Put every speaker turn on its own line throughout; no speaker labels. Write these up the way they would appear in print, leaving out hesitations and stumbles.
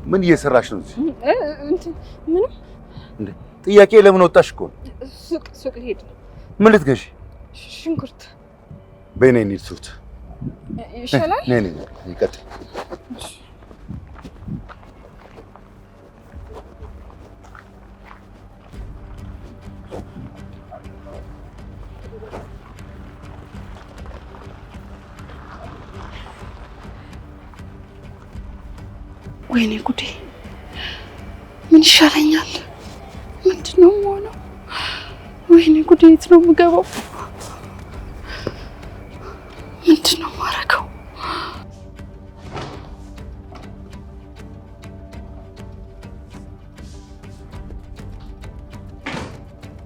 ምን እየሰራሽ ነው እዚህ?
ምን
እንዴ? ጥያቄ ለምን ወጣሽ እኮ?
ሱቅ ልሄድ።
ምን ልትገዢ?
ሽንኩርት።
በእኔ እንሂድ ሱት
ይሻላል።
ነይ ይቀጥል።
ወይኔ ጉዴ! ምን ይሻለኛል? ምንድነው የምሆነው? ወይኔ ጉዴ! የት ነው የምገባው? ምንድነው የማደርገው?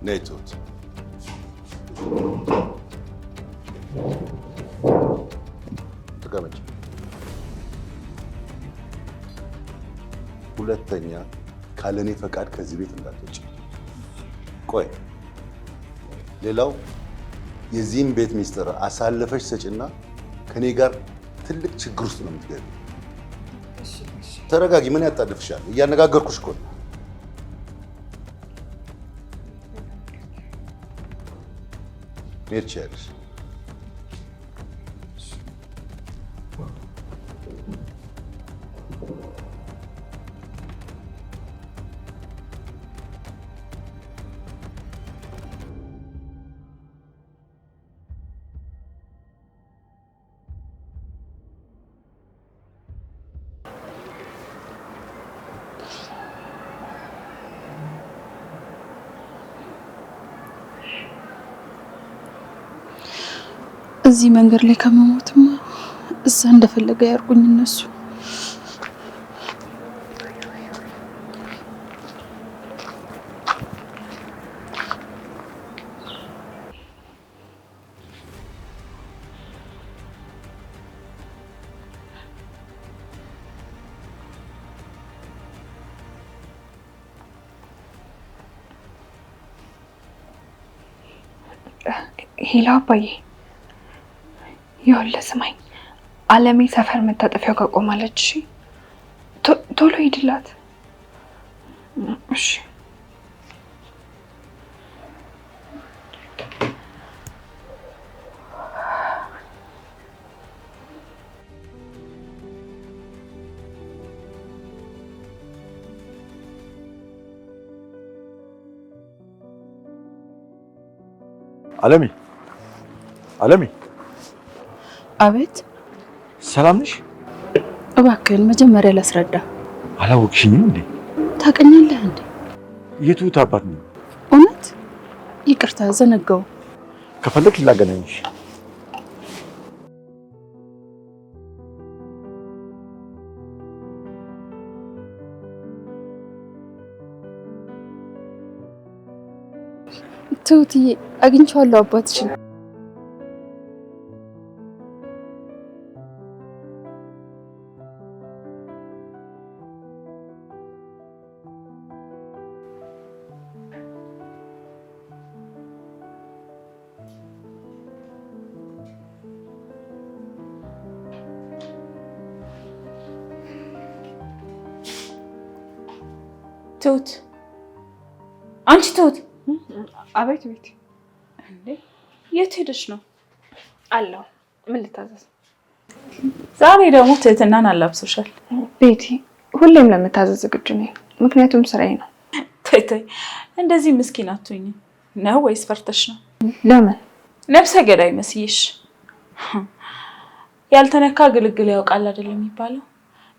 ነይ ትሁት። ተቀመጭ። ሁለተኛ ካለኔ ፈቃድ ከዚህ ቤት እንዳትወጪ። ቆይ ሌላው የዚህን ቤት ሚስጥር አሳልፈሽ ሰጪና ከኔ ጋር ትልቅ ችግር ውስጥ ነው የምትገቢው። ተረጋጊ። ምን ያጣድፍሻል? እያነጋገርኩሽ እኮ ነው። መሄድ ትችያለሽ።
እዚህ መንገድ ላይ ከመሞትማ እዛ እንደፈለገ ያርጉኝ እነሱ። ሄሎ አባዬ፣ ይኸውልህ ስማኝ፣ አለሜ ሰፈር መታጠፊያው ጋር ቆማለች። እሺ ቶሎ ሂድላት። እሺ
አለሜ።
አቤት።
ሰላም ነሽ?
እባክህን መጀመሪያ ላስረዳ።
አላወቅሽኝም እንዴ?
ታውቀኛለህ እንዴ?
የትሁት አባት ነኝ።
እውነት? ይቅርታ ዘነጋው።
ከፈለግሽ ላገናኝሽ።
ትሁትዬ፣ አግኝቼዋለሁ አባትሽን።
ትሁት፣ አንቺ ትሁት!
አቤት ቤት።
እንዴ የት ሄደሽ ነው?
አለው። ምን ልታዘዝ?
ዛሬ ደግሞ ትህትናን አላብሶሻል።
ቤቲ፣ ሁሌም ለምታዘዝ ዝግጁ ነኝ፣ ምክንያቱም ስራዬ ነው።
ተይ ተይ፣ እንደዚህ ምስኪን አትሁኝ። ነው ወይስ ፈርተሽ ነው?
ለምን?
ነፍሰ ገዳይ መስይሽ። ያልተነካ ግልግል ያውቃል አይደል የሚባለው?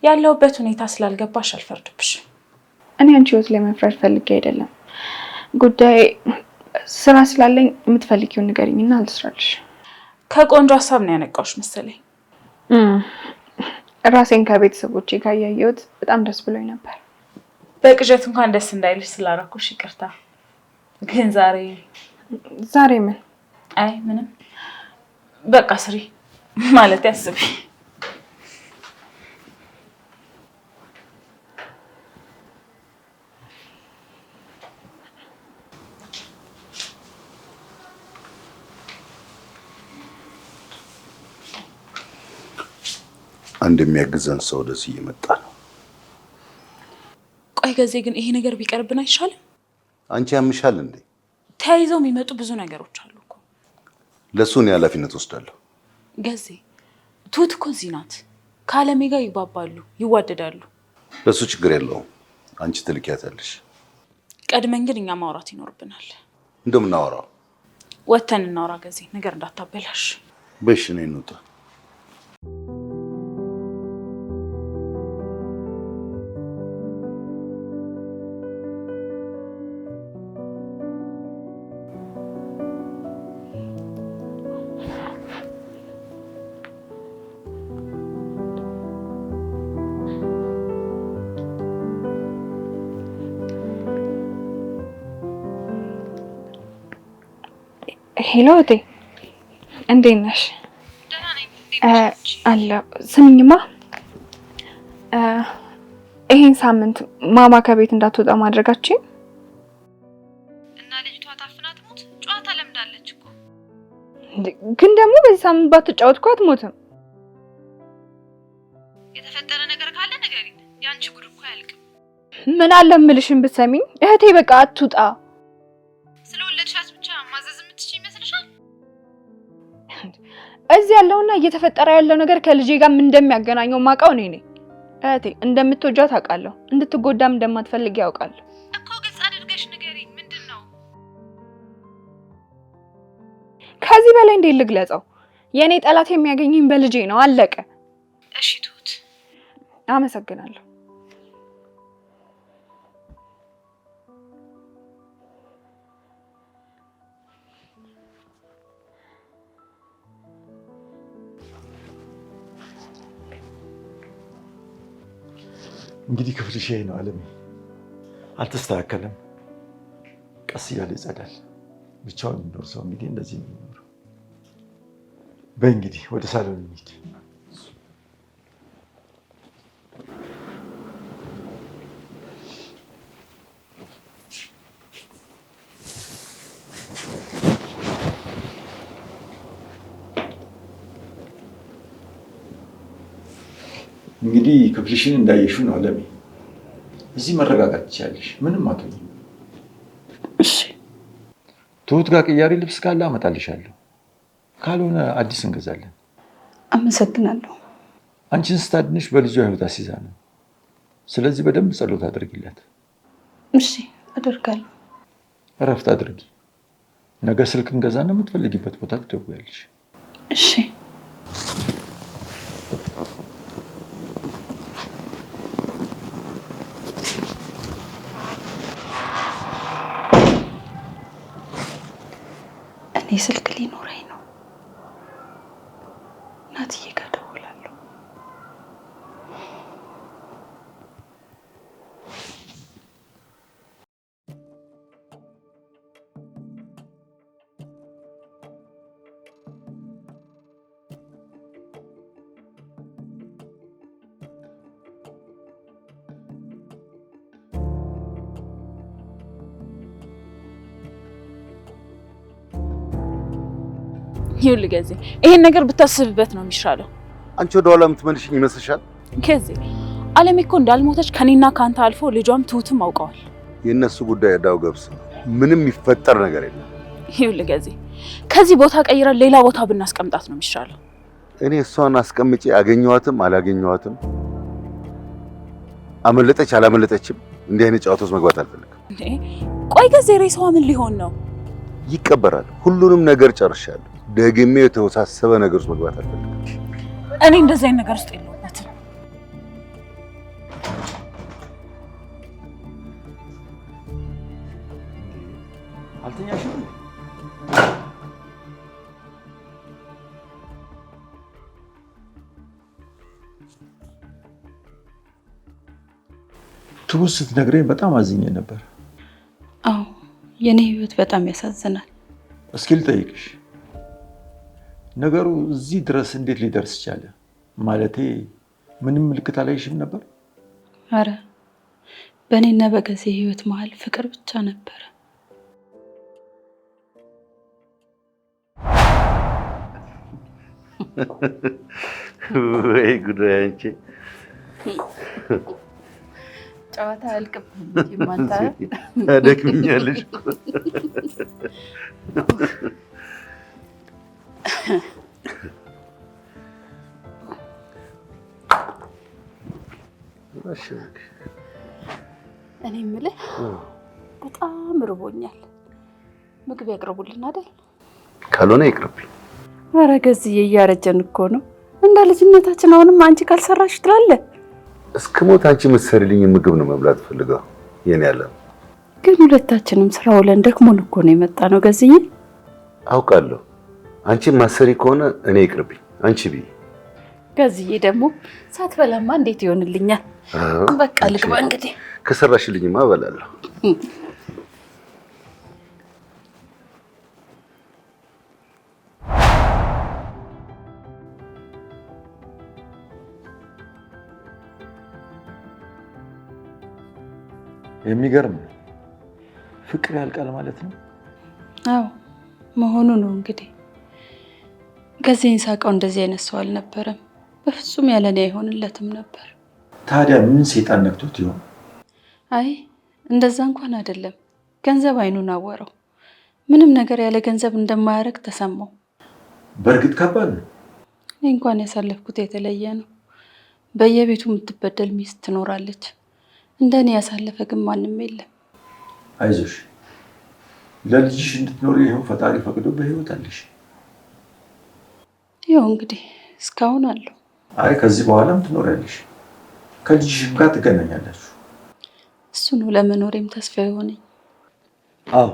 ያለውበት ሁኔታ ስላልገባሽ አልፈርድብሽ።
እኔ አንቺ ህይወት ላይ መፍረድ ፈልጌ አይደለም። ጉዳይ ስራ ስላለኝ የምትፈልጊውን ንገሪኝና አልስራልሽ።
ከቆንጆ ሀሳብ ነው ያነቃውሽ መሰለኝ።
ራሴን ከቤተሰቦቼ ጋር ያየሁት በጣም ደስ ብሎኝ ነበር።
በቅዠት እንኳን ደስ እንዳይልሽ ስላደረኩሽ ይቅርታ። ግን ዛሬ
ምን?
አይ ምንም፣ በቃ ስሪ ማለት ያስቢ።
አንድ የሚያግዘን ሰው ወደዚህ እየመጣ ነው።
ቆይ ገዜ ግን ይሄ ነገር ቢቀርብን አይሻልም?
አንቺ ያምሻል እንዴ?
ተያይዘው የሚመጡ ብዙ ነገሮች አሉ እኮ።
ለሱ ነው ኃላፊነት ወስዳለሁ።
ገዜ ትሁት እኮ እዚህ ናት። ከአለሜ ጋር ይባባሉ፣ ይዋደዳሉ።
ለሱ ችግር የለውም። አንቺ ትልቂያታለሽ።
ቀድመን ግን እኛ ማውራት ይኖርብናል።
እንደምናወራው
ወተን እናውራ ገዜ፣ ነገር እንዳታበላሽ።
በሽ ነው እንውጣ።
ሄሎ እቴ፣ እንዴት ነሽ? አለሁ። ስሚኝማ፣ ይሄን ሳምንት ማማ ከቤት እንዳትወጣ ማድረጋችን
እና ልጅቷ ታፍና ትሞት። ጨዋታ ለምዳለች እኮ።
ግን ደግሞ በዚህ ሳምንት ባትጫወት እኮ አትሞትም።
የተፈጠረ ነገር ካለ ንገሪኝ። ያንቺ ጉድ እኮ አያልቅም።
ምን አለ እምልሽን ብትሰሚኝ እህቴ። በቃ አትውጣ።
ስለወለድሻት ብቻ ማዘዝ የምትችይ ይመስልሻል?
እዚህ ያለውና እየተፈጠረ ያለው ነገር ከልጄ ጋር ምን እንደሚያገናኘው ማውቀው እኔ ነኝ። እህቴ እንደምትወጃት አውቃለሁ። እንድትጎዳም እንደማትፈልግ ያውቃለሁ
እኮ። ግልጽ አድርገሽ ንገሪኝ። ምንድነው?
ከዚህ በላይ እንዴት ልግለጸው? የኔ ጠላት የሚያገኘኝ በልጄ ነው። አለቀ።
እሺ ትሁት፣
አመሰግናለሁ።
እንግዲህ ክፍልሽ ይሄ ነው አለሜ። አልተስተካከለም። ቀስ እያለ ይጸዳል። ብቻውን የሚኖር ሰው እንግዲህ እንደዚህ ነው የሚኖረው። በይ እንግዲህ ወደ ሳሎን እንሂድ። እንግዲህ ክፍልሽን እንዳየሽው ነው አለሜ። እዚህ መረጋጋት ትችያለሽ። ምንም አትሆኝም።
እሺ።
ትሁት ጋር ቅያሬ ልብስ ካለ አመጣልሻለሁ፣ ካልሆነ አዲስ እንገዛለን።
አመሰግናለሁ።
አንቺን ስታድንሽ በልጇ ህይወት አስይዛ ነው። ስለዚህ በደንብ ጸሎት አድርጊላት።
እሺ አደርጋለሁ።
እረፍት አድርጊ። ነገ ስልክ እንገዛና የምትፈልጊበት ቦታ ትደውያለሽ።
እሺ። እኔ ስልክ ሊኖረኝ ነው። እናትዬ ጋር እደውላለሁ። ይኸውልህ ገዜ፣ ይሄን ነገር ብታስብበት ነው የሚሻለው።
አንቺ ወደ ኋላ የምትመልሽኝ ይመስልሻል?
ገዜ፣ አለሜ እኮ እንዳልሞተች ከኔና ካንተ አልፎ ልጇም ትሁትም አውቀዋል።
የእነሱ ጉዳይ እዳው ገብስ። ምንም የሚፈጠር ነገር የለም።
ይኸውልህ ገዜ፣ ከዚህ ቦታ ቀይረን ሌላ ቦታ ብናስቀምጣት ነው የሚሻለው።
እኔ እሷን አስቀምጬ አገኘኋትም አላገኘኋትም፣ አመለጠች አላመለጠችም፣ እንዲህ አይነት ጨዋታ ውስጥ መግባት አልፈልግም።
ቆይ ገዜ፣ ሬሳዋ ምን ሊሆን ነው?
ይቀበራል። ሁሉንም ነገር ጨርሻለሁ። ደግሜ የተወሳሰበ ነገር ውስጥ መግባት አልፈልግም።
እኔ እንደዚህ አይነት ነገር ውስጥ የለሁበትም።
አልተኛሽም? ትሁት ስትነግረኝ በጣም አዝኜ ነበር።
አዎ የኔ ህይወት በጣም ያሳዝናል።
እስኪ ልጠይቅሽ፣ ነገሩ እዚህ ድረስ እንዴት ሊደርስ ቻለ? ማለቴ ምንም ምልክት አላይሽም ነበር?
አረ በእኔና በገዜ ህይወት መሀል ፍቅር ብቻ ነበረ።
ወይ ጉዳይ አንቺ።
ጨዋታ አያልቅብህም አንተ።
ታደክምኛለሽ።
እኔ የምልህ በጣም ርቦኛል። ምግብ ያቅርቡልን አይደል?
ካልሆነ ይቅርብኝ።
ኧረ ገዝዬ እያረጀን እኮ ነው። እንደ ልጅነታችን አሁንም አንቺ ካልሰራሽ ትላለህ።
እስከ ሞት አንቺ የምትሰሪልኝ ምግብ ነው መብላት ፈልገው የኔ ያለ።
ግን ሁለታችንም ስራ ውለን ደክሞን እኮ ነው የመጣ ነው ገዝዬ።
አውቃለሁ። አንቺ ማሰሪ ከሆነ እኔ ይቅርብኝ። አንቺ ቢ
ገዝዬ ደግሞ ሳትበላማ እንዴት ይሆንልኛል? በቃ ልግባ እንግዲህ።
ከሰራሽልኝማ እበላለሁ።
የሚገርም ነው። ፍቅር ያልቃል ማለት ነው።
አዎ መሆኑ ነው እንግዲህ። ገዜን ሳውቀው እንደዚህ አይነት ሰው አልነበረም። በፍጹም ያለኔ አይሆንለትም ነበር።
ታዲያ ምን ሰይጣን ነክቶት ይሆን?
አይ እንደዛ እንኳን አይደለም። ገንዘብ አይኑን አወረው። ምንም ነገር ያለ ገንዘብ እንደማያደርግ ተሰማው።
በእርግጥ ከባድ ነው።
እኔ እንኳን ያሳለፍኩት የተለየ ነው። በየቤቱ የምትበደል ሚስት ትኖራለች። እንደኔ ያሳለፈ ግን ማንም የለም።
አይዞሽ፣ ለልጅሽ እንድትኖሪ ይኸው ፈጣሪ ፈቅዶ በህይወት አለሽ።
ይኸው እንግዲህ እስካሁን አለው።
አይ ከዚህ በኋላም ትኖሪያለሽ፣ ከልጅሽም ጋር ትገናኛላችሁ።
እሱ ነው ለመኖሬም ተስፋ የሆነኝ።
አዎ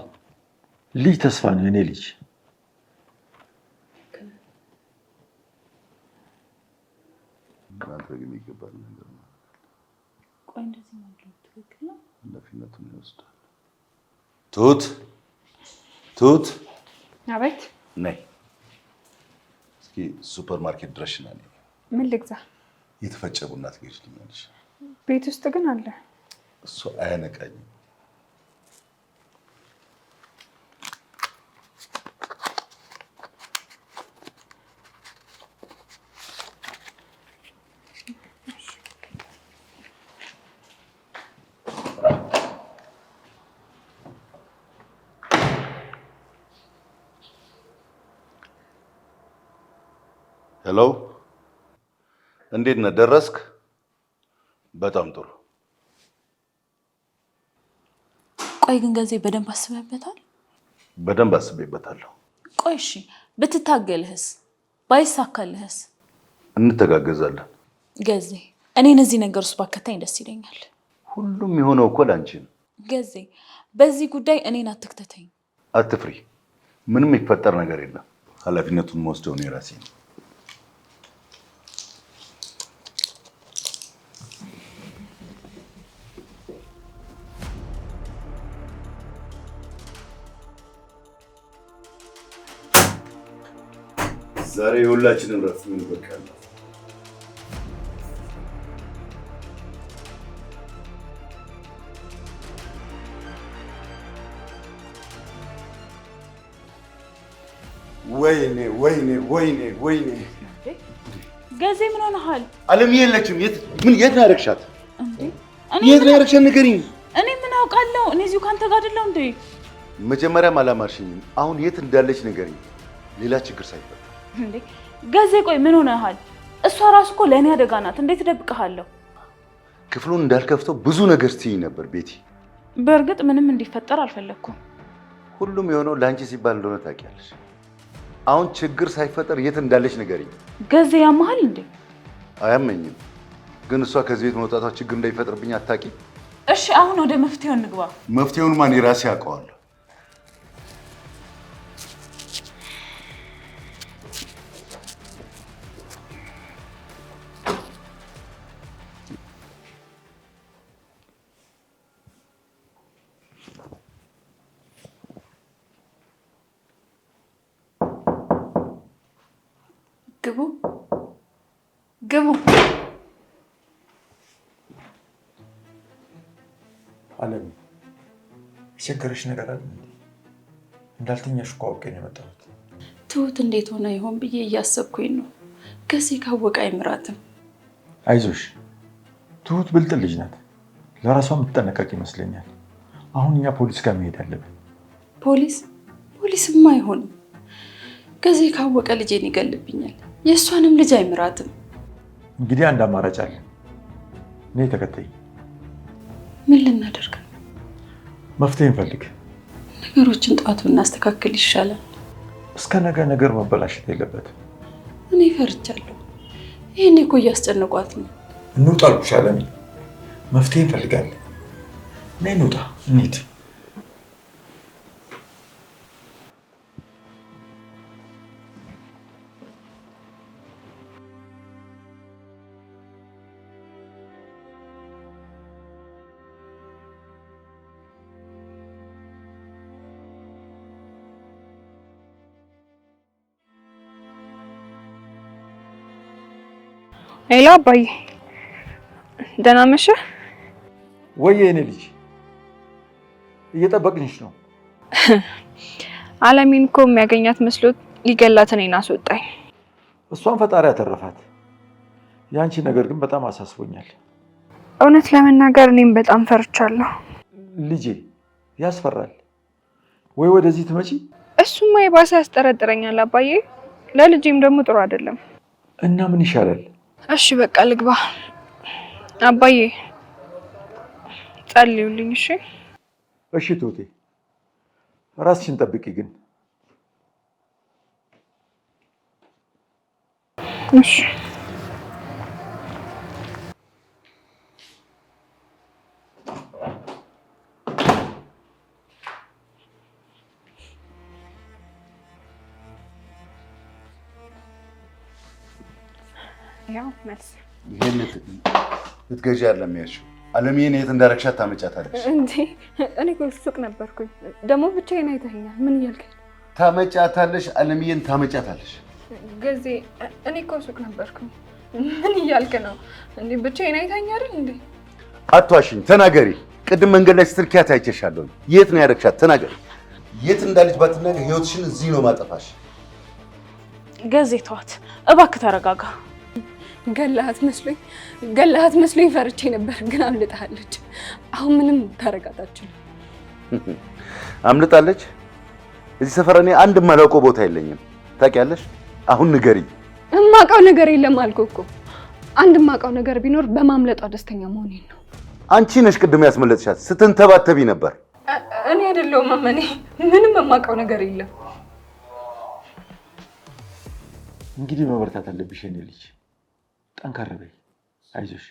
ልጅ ተስፋ ነው የኔ ልጅ።
ማድረግ የሚገባል ነገር ነው።
ቆይ እንደዚህ ማድረግ ትክክል ነው?
ኃላፊነቱን ይወስዳል። ትሁት
አቤት።
ነይ እስኪ ሱፐር ማርኬት ድረሽና ነይ።
ምን ልግዛ?
የተፈጨ ቡና ትገዢልኛለሽ?
ቤት ውስጥ ግን አለ።
እሱ አያነቃኝም። ሄሎ፣ እንዴት ነህ? ደረስክ? በጣም ጥሩ።
ቆይ ግን ገዜ በደንብ አስበህበታል?
በደንብ አስቤበታለሁ።
ቆይ እሺ ብትታገልህስ? ባይሳካልህስ?
እንተጋገዛለን።
ገዜ እኔን እዚህ ነገር ውስጥ ባከታኝ ደስ ይለኛል።
ሁሉም የሆነው እኮ ላንቺ ነው።
ገዜ በዚህ ጉዳይ እኔን አትክተተኝ።
አትፍሪ። ምንም የሚፈጠር ነገር የለም። ኃላፊነቱን መወስደው እኔ ራሴ ነው። ዛሬ የሁላችንም ረፍት ምን በቃለ። ወይኔ ወይኔ ወይኔ ወይኔ!
ገዜ ምን ሆነሃል?
አለም የለችም። የት ያደረግሻት?
እንዴ
የት ያደረግሻት ንገሪኝ።
እኔ ምን አውቃለሁ? እኔ እዚሁ ካንተ ጋር አይደለሁ እንዴ?
መጀመሪያም አላማርሽኝም። አሁን የት እንዳለች ንገሪኝ፣ ሌላ ችግር ሳይፈጠር።
እንዴ ገዜ ቆይ ምን ሆነሃል? እሷ ራሱ እኮ ለእኔ አደጋ ናት። እንዴት እደብቅሃለሁ?
ክፍሉን እንዳልከፍተው ብዙ ነገር ስትይኝ ነበር ቤቲ።
በእርግጥ ምንም እንዲፈጠር አልፈለግኩም።
ሁሉም የሆነው ለአንቺ ሲባል እንደሆነ ታውቂያለሽ። አሁን ችግር ሳይፈጠር የት እንዳለች ንገሪኝ።
ገዜ ያመሃል እንዴ?
አያመኝም፣ ግን እሷ ከዚህ ቤት መውጣቷ ችግር እንዳይፈጥርብኝ አታውቂ?
እሺ አሁን ወደ መፍትሄው እንግባ።
መፍትሄውን ማን የራሴ አውቀዋለሁ።
ግቡ ግቡ።
አለም የቸገረሽ ነገር አለ? እንዳልተኛሽ እኮ አውቄ ነው የመጣሁት።
ትሁት እንዴት ሆነ ይሆን ብዬ እያሰብኩኝ ነው። ገዜ ካወቀ አይምራትም።
አይዞሽ፣ ትሁት ብልጥ ልጅ ናት። ለራሷ የምትጠነቀቅ ይመስለኛል። አሁን እኛ ፖሊስ ጋር መሄድ አለብን።
ፖሊስማ አይሆንም። ገዜ ካወቀ ልጄን ይገልብኛል። የእሷንም ልጅ አይምራትም።
እንግዲህ አንድ አማራጭ አለ። እኔ ተከታይ።
ምን ልናደርግ ነው?
መፍትሄ እንፈልግ።
ነገሮችን ጠዋት ብናስተካክል ይሻላል።
እስከ ነገ ነገር መበላሸት የለበትም።
እኔ ፈርቻለሁ። ይሄኔ እኮ እያስጨነቋት ነው።
እንውጣ አልኩሽ አለሜ። መፍትሄ እንፈልጋለን። ነይ እንውጣ፣ እንሂድ።
ሄሎ አባዬ፣ ደህና መሸህ?
ወይ የኔ ልጅ እየጠበቅንሽ ነው።
አለሚን እኮ የሚያገኛት መስሎት ሊገላት እኔን አስወጣኝ።
እሷን ፈጣሪ ያተረፋት። ያንቺ ነገር ግን በጣም አሳስቦኛል።
እውነት ለመናገር እኔም በጣም ፈርቻለሁ።
ልጄ ያስፈራል። ወይ ወደዚህ ትመጪ?
እሱማ የባሰ ያስጠረጥረኛል አባዬ። ለልጄም ደግሞ ጥሩ አይደለም።
እና ምን ይሻላል?
እሺ በቃ ልግባ። አባዬ ጸልዩልኝ። እሺ
እሺ ትሁቴ፣ ራስሽን ጠብቂ ግን።
እሺ ያው መልስ
ይሄን ልትገዢ አይደለም ያልሽው? አለምዬን የት እንዳረግሻት ታመጫታለሽ
እንዴ? እኔ እኮ ሱቅ ነበርኩኝ። ደግሞ ብቻዬን አይተኸኛል። ምን እያልከኝ?
ታመጫታለሽ፣ አለምዬን ታመጫታለሽ።
ገዜ እኔ እኮ ሱቅ ነበርኩኝ። ምን እያልክ ነው እንዴ? ብቻዬን አይተኸኛል አይደል እንዴ?
አትዋሽኝ፣ ተናገሪ። ቅድም መንገድ ላይ ስትርኪያት አይቼሻለሁ። የት ነው ያረግሻት? ተናገሪ። የት እንዳለች ባትናገር ህይወትሽን እዚህ ነው ማጠፋሽ።
ገዜ ተዋት እባክህ፣ ተረጋጋ።
ገላሃት መስሎኝ ፈርቼ ነበር፣ ግን አምልጣለች። አሁን ምንም ታረጋታችን።
አምልጣለች? እዚህ ሰፈር እኔ አንድ የማላውቀው ቦታ የለኝም። ታውቂያለሽ? አሁን ንገሪኝ።
እማውቀው ነገር የለም አልኩህ እኮ። አንድ የማውቀው ነገር ቢኖር በማምለጧ ደስተኛ መሆኔን ነው።
አንቺ ነሽ ቅድም ያስመለጥሻት። ስትንተባተቢ ነበር።
እኔ አይደለሁም እኔ ምንም የማውቀው ነገር የለም።
እንግዲህ መበርታት አለብሽ የኔ ልጅ። ጠንከር በይ፣ አይዞሽ።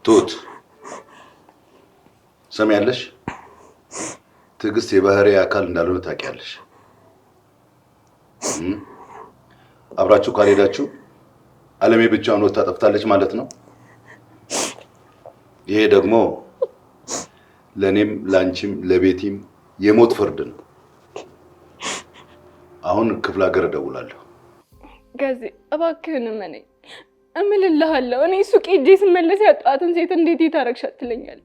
ትሁት ሰሚያለሽ? ትዕግስት የባህሪ አካል እንዳልሆነ ታውቂያለሽ። አብራችሁ ካልሄዳችሁ አለሜ ብቻዋን ወጥታ ጠፍታለች ማለት ነው። ይሄ ደግሞ ለኔም ላንቺም ለቤቲም የሞት ፍርድ ነው። አሁን ክፍለ ሀገር እደውላለሁ።
ገዜ እባክህን እመነኝ፣ እምልልሃለሁ። እኔ ሱቅ ሄጄ ስመለስ ያጣኋትን ሴት እንዴት ታረግሻት ትለኛለህ?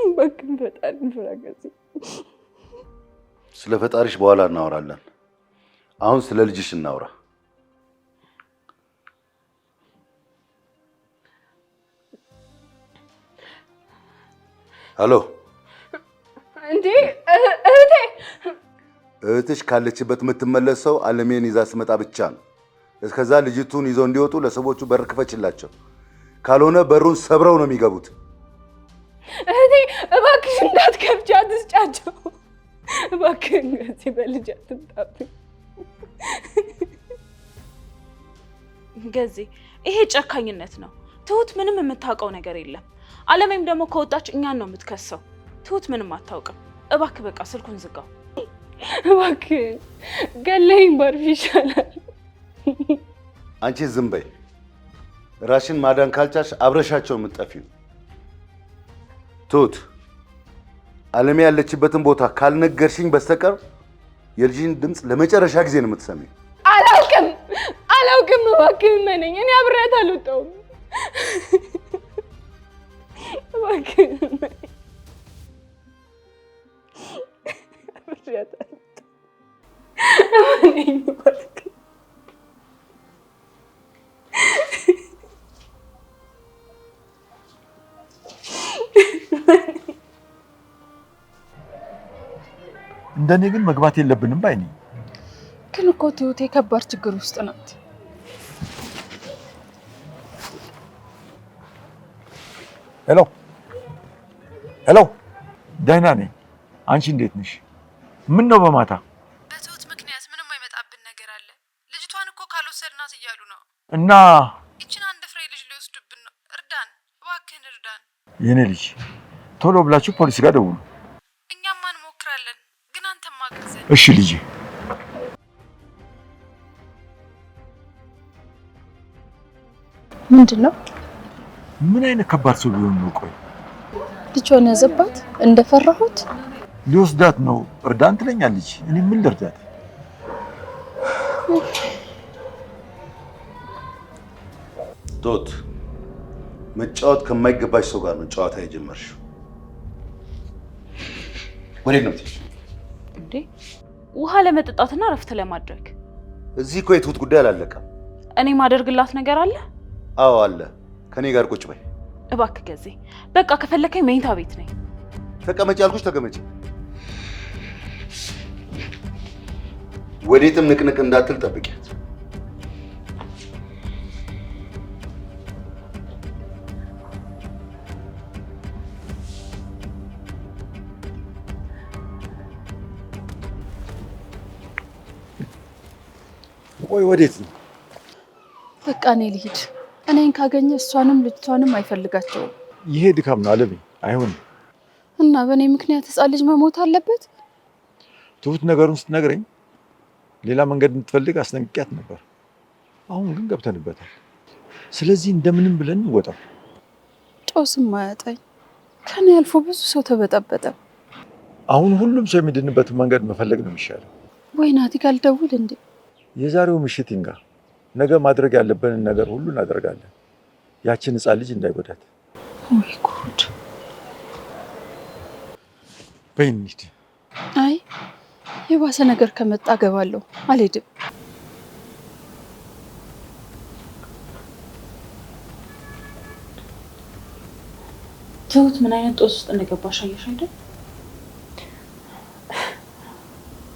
እባክህን ፈጣሪን ፍራ ገዜ።
ስለ ፈጣሪሽ በኋላ እናወራለን። አሁን ስለ ልጅሽ እናውራ። ሄሎ።
እንዴ እህቴ!
እህትሽ ካለችበት የምትመለሰው አለሜን ይዛ ስመጣ ብቻ ነው። እስከዛ ልጅቱን ይዘው እንዲወጡ ለሰዎቹ በር ክፈችላቸው። ካልሆነ በሩን ሰብረው ነው የሚገቡት።
እህቴ እባክሽ እንዳትከፍቻ፣ አትስጫቸው እባክህን። ገዜ በልጅ አትምጣብኝ።
ገዜ ይሄ ጨካኝነት ነው። ትሁት ምንም የምታውቀው ነገር የለም። አለሜም ደግሞ ከወጣች እኛን ነው የምትከሰው። ትሁት ምንም አታውቅም። እባክህ በቃ ስልኩን ዝጋው።
እባክህን ገለኸኝ ባርፍ ይሻላል።
አንቺ ዝም በይ። ራሽን ማዳን ካልቻልሽ አብረሻቸው የምትጠፊው። ትሁት አለሜ ያለችበትን ቦታ ካልነገርሽኝ በስተቀር የልጅን ድምፅ ለመጨረሻ ጊዜ ነው የምትሰሚው።
አላውቅም። እባክህ እመነኝ። እኔ አብሬያት አልወጣሁም። እባክህ
ያታል እኔ ባልክ
እንደኔ ግን መግባት የለብንም ባይ ነኝ።
ግን እኮ ትሁቴ ከባድ ችግር ውስጥ ናት።
ሄሎ ሄሎ፣ ደህና ነኝ። አንቺ እንዴት ነሽ? ምን ነው በማታ?
በትሁት ምክንያት ምንም አይመጣብን ነገር አለ። ልጅቷን እኮ ካልወሰድናት እያሉ ነው።
እና
ይችን አንድ ፍሬ ልጅ ሊወስዱብን ነው። እርዳን እባክህን እርዳን።
የኔ ልጅ ቶሎ ብላችሁ ፖሊስ ጋር ደውሉ።
እኛማ እንሞክራለን፣ ግን አንተም አግዘን።
እሺ ልጄ።
ምንድን ነው?
ምን አይነት ከባድ ሰው ቢሆን ነው? ቆይ
ልጇን ያዘባት እንደፈራሁት
ሊወስዳት ነው። እርዳን ትለኛለች። እኔ ምን ልርዳት?
ቶት መጫወት ከማይገባሽ ሰው ጋር ነው ጨዋታ የጀመርሽው። ወዴት ነው የምትሄጂው?
እንዴ ውሃ ለመጠጣትና እረፍት ለማድረግ።
እዚህ እኮ የትሁት ጉዳይ አላለቀም።
እኔ ማደርግላት ነገር አለ።
አዎ አለ። ከኔ ጋር ቁጭ በይ
እባክህ ገዜ። በቃ ከፈለከኝ መኝታ ቤት ነኝ።
ተቀመጪ ያልኩሽ ተቀመጪ። ወዴትም ንቅንቅ እንዳትል ጠብቂያት።
ቆይ ወዴት ነው?
በቃ እኔ ልሂድ። እኔን ካገኘ እሷንም ልጅቷንም አይፈልጋቸውም።
ይሄ ድካም ነው አለሜ። አይሆንም።
እና በእኔ ምክንያት ህፃን ልጅ መሞት አለበት?
ትሁት ነገሩን ስትነግረኝ ሌላ መንገድ እንድትፈልግ አስጠንቅቂያት ነበር። አሁን ግን ገብተንበታል። ስለዚህ እንደምንም ብለን እንወጣው።
ጦስም አያጣኝ። ከኔ አልፎ ብዙ ሰው ተበጠበጠ።
አሁን ሁሉም ሰው የሚድንበትን መንገድ መፈለግ ነው የሚሻለው።
ወይ ናቲ ጋር ልደውል እንዴ?
የዛሬው ምሽት ይንጋ። ነገ ማድረግ ያለብንን ነገር ሁሉ እናደርጋለን። ያችን ህፃን ልጅ እንዳይጎዳት።
ወይ ጉድ!
በይ እንሂድ።
አይ የባሰ ነገር ከመጣ እገባለሁ። አልሄድም።
ትሁት ምን አይነት ጦስ ውስጥ እንደገባሽ አየሽ አይደል?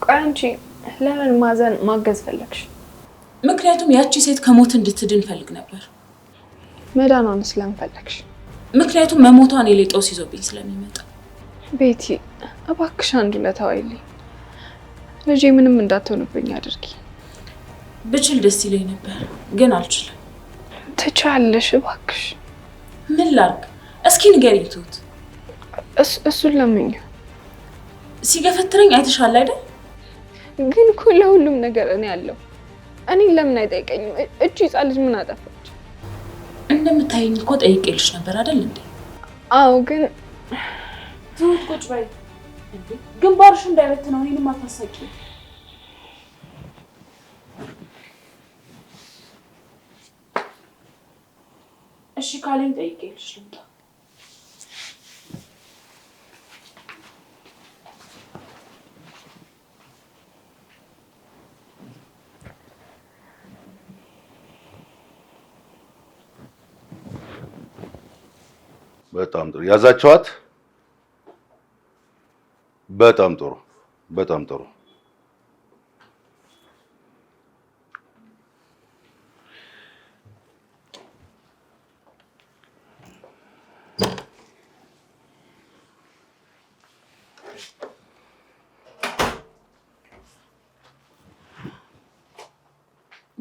ቆይ አንቺ ለምን ማዘን ማገዝ ፈለግሽ?
ምክንያቱም ያቺ ሴት ከሞት እንድትድን ፈልግ ነበር።
መዳኗን ስለምን ፈለግሽ?
ምክንያቱም መሞቷን የሌ ጦስ ይዞብኝ ስለሚመጣ።
ቤቲ እባክሽ አንዱ ለታዋይልኝ። ልጄ ምንም እንዳትሆንብኝ አድርጊ።
ብችል ደስ ይለኝ ነበር፣ ግን አልችልም።
ትቻለሽ እባክሽ።
ምን ላርግ? እስኪ ንገሪኝ ትሁት።
እሱን ለምኝ።
ሲገፈትረኝ አይተሻል አይደል?
ግን እኮ ለሁሉም ነገር እኔ ያለው እኔ ለምን አይጠይቀኝም? እቺ ህፃን ልጅ ምን አጠፋች?
እንደምታየኝ እኮ ጠይቄልሽ ነበር አይደል እንዴ?
አዎ ግን
ትሁት ቁጭ በይ። ግንባርሽ እንዳይበት ነው። እኔንም አታሳቂ። እሺ ካለኝ ጠይቄልሽ ልምጣ።
በጣም ጥሩ ያዛቸዋት። በጣም ጥሩ፣ በጣም ጥሩ።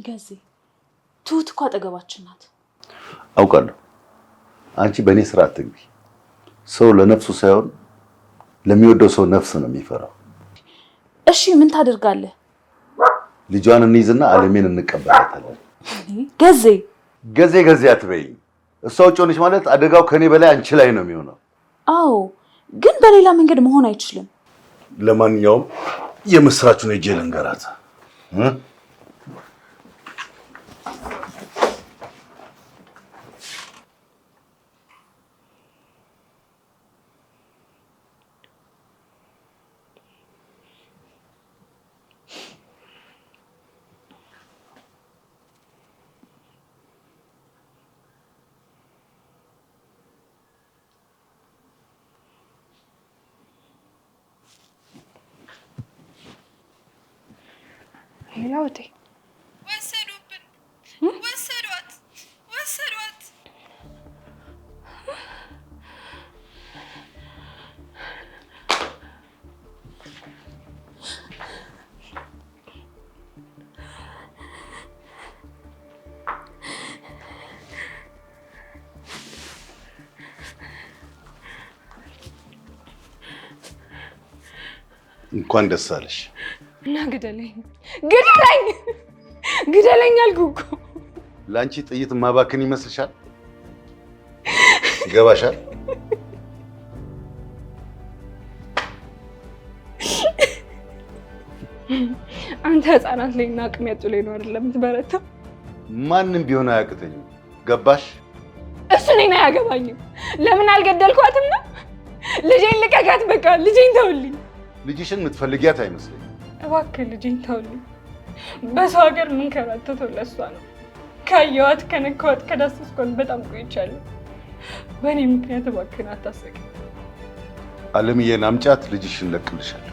ገዜ ትሁት እኮ አጠገባችን ናት።
አውቃለሁ። አንቺ በእኔ ስራ አትግቢ። ሰው ለነፍሱ ሳይሆን ለሚወደው ሰው ነፍስ ነው የሚፈራው።
እሺ ምን ታደርጋለህ?
ልጇን እንይዝና አለሜን እንቀበላታለን።
ገዜ
ገዜ አትበይኝ። እሷ ውጭ ሆነች ማለት አደጋው ከኔ በላይ አንቺ ላይ ነው የሚሆነው።
አዎ ግን በሌላ መንገድ መሆን አይችልም።
ለማንኛውም የምስራቹን ሄጄ ልንገራት።
ሌላው እቴ
ወሰዱብን፣ ወሰዷት፣ ወሰዷት።
እንኳን ደስ አለሽ።
እና ግደለኝ፣ ግደለኝ፣ ግደለኝ አልኩህ እኮ።
ለአንቺ ጥይት ማባክን ይመስልሻል? ይገባሻል?
አንተ ህፃናት ላይ እና አቅም ያጡ ላይ ነው አይደለም የምትበረታው?
ማንም ቢሆን አያቅተኝም። ገባሽ?
እሱ እኔን አያገባኝም። ለምን አልገደልኳትም ነው? ልጄን ልቀቃት፣ በቃ ልጄን ተውልኝ።
ልጅሽን የምትፈልጊያት አይመስለኝም።
እባክህ ልጄን ተውልኝ። በሰው ሀገር የምንከራተተው ለእሷ ነው። ካየኋት፣ ከነካኋት፣ ከዳሰስኳት በጣም ቆይቻለሁ። በእኔ ምክንያት እባክህን አታሰቅኝ።
አለምዬን አምጫት፣ ልጅሽን ለቅልሻለሁ።